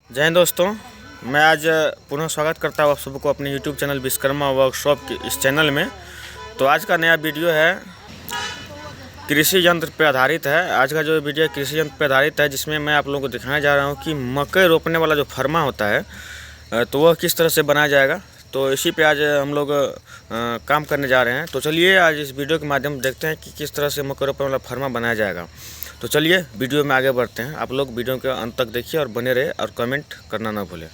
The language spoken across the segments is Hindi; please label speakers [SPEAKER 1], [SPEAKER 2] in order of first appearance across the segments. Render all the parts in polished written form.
[SPEAKER 1] जय हिंद दोस्तों। मैं आज पुनः स्वागत करता हूँ आप सबको अपने YouTube चैनल विश्वकर्मा वर्कशॉप के इस चैनल में। तो आज का नया वीडियो है कृषि यंत्र पर आधारित है। आज का जो वीडियो कृषि यंत्र पर आधारित है, जिसमें मैं आप लोगों को दिखाने जा रहा हूँ कि मकई रोपने वाला जो फरमा होता है तो वह किस तरह से बनाया जाएगा। तो इसी पे आज हम लोग काम करने जा रहे हैं। तो चलिए आज इस वीडियो के माध्यम से देखते हैं कि किस तरह से मकई रोपने वाला फरमा बनाया जाएगा। तो चलिए वीडियो में आगे बढ़ते हैं। आप लोग वीडियो के अंत तक देखिए और बने रहे और कमेंट करना ना भूलें।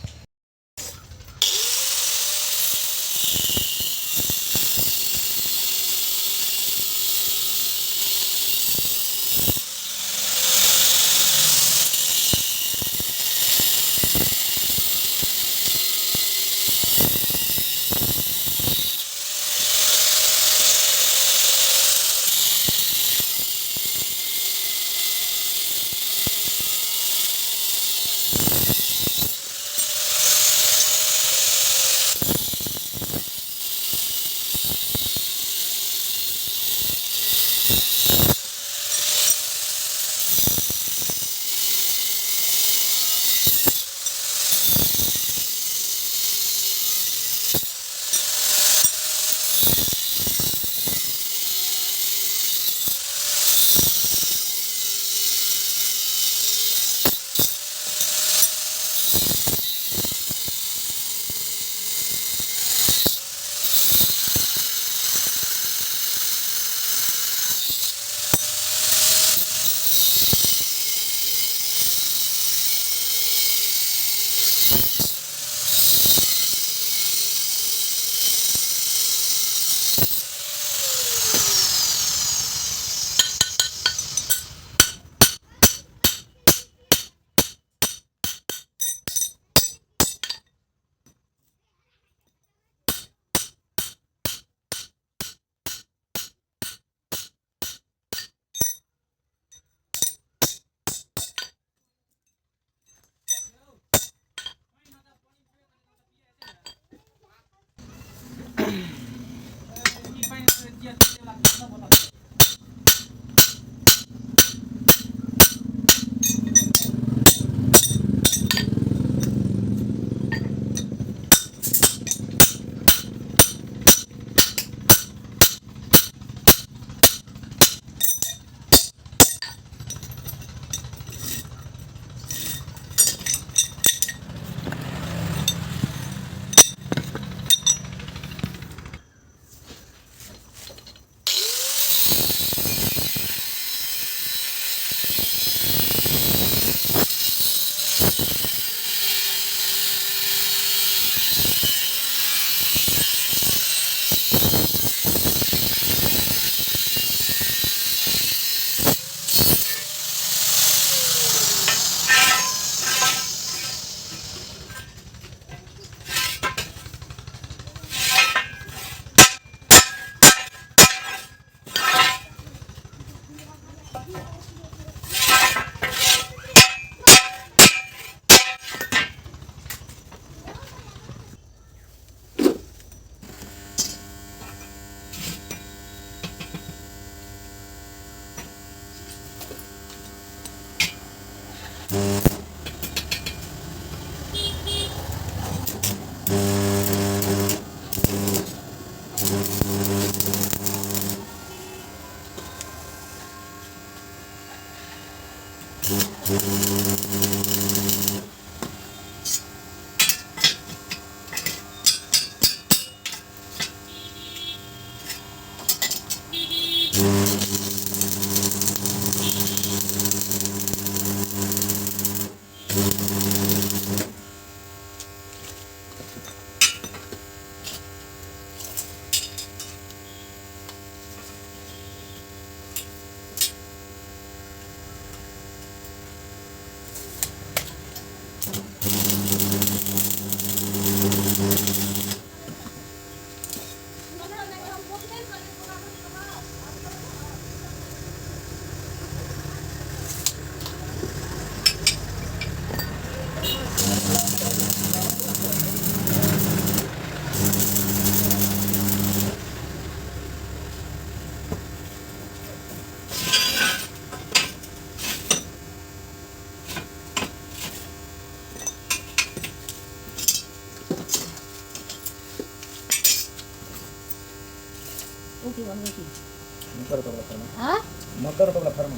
[SPEAKER 2] मकर तो बड़ा फर्मा हां मकर तो बड़ा फर्मा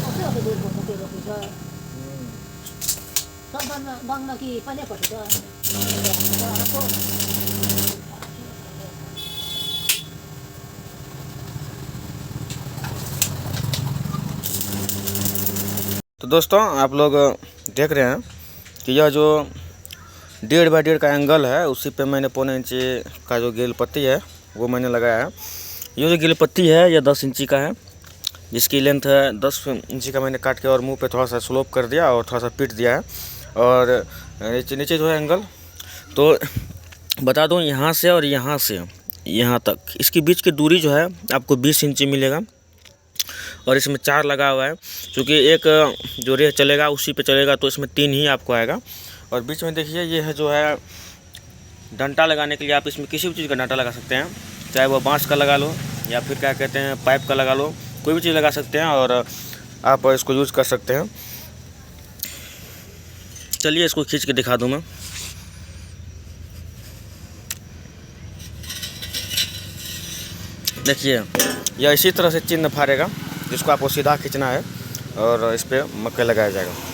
[SPEAKER 2] ओके ओके दूर बोल के रोकी जा सब बंगला की पहले पड़ जा
[SPEAKER 1] तो दोस्तों आप लोग देख रहे हैं कि यह जो 1.5 बाई 1.5 का एंगल है उसी पे मैंने 1.25 इंच का जो गिल पत्ती है वो मैंने लगाया है। ये जो गिल पत्ती है यह 10 इंची का है, जिसकी लेंथ है 10 इंची का। मैंने काट के और मुंह पे थोड़ा सा स्लोप कर दिया और थोड़ा सा पीट दिया है। और नीचे जो है एंगल तो बता दूं, यहाँ से और यहाँ से यहाँ तक इसकी बीच की दूरी जो है आपको 20 इंची मिलेगा। और इसमें 4 लगा हुआ है, क्योंकि एक जो रेह चलेगा उसी पे चलेगा तो इसमें 3 ही आपको आएगा। और बीच में देखिए ये है जो है डंटा लगाने के लिए आप इसमें किसी भी चीज़ का डंटा लगा सकते हैं, चाहे वो बांस का लगा लो या फिर क्या कहते हैं पाइप का लगा लो, कोई भी चीज़ लगा सकते हैं और आप इसको यूज़ कर सकते हैं। चलिए इसको खींच के दिखा दूँ मैं। देखिए यह इसी तरह से चिन्ह फाड़ेगा, जिसको आपको सीधा खींचना है और इस पर मक्के लगाया जाएगा।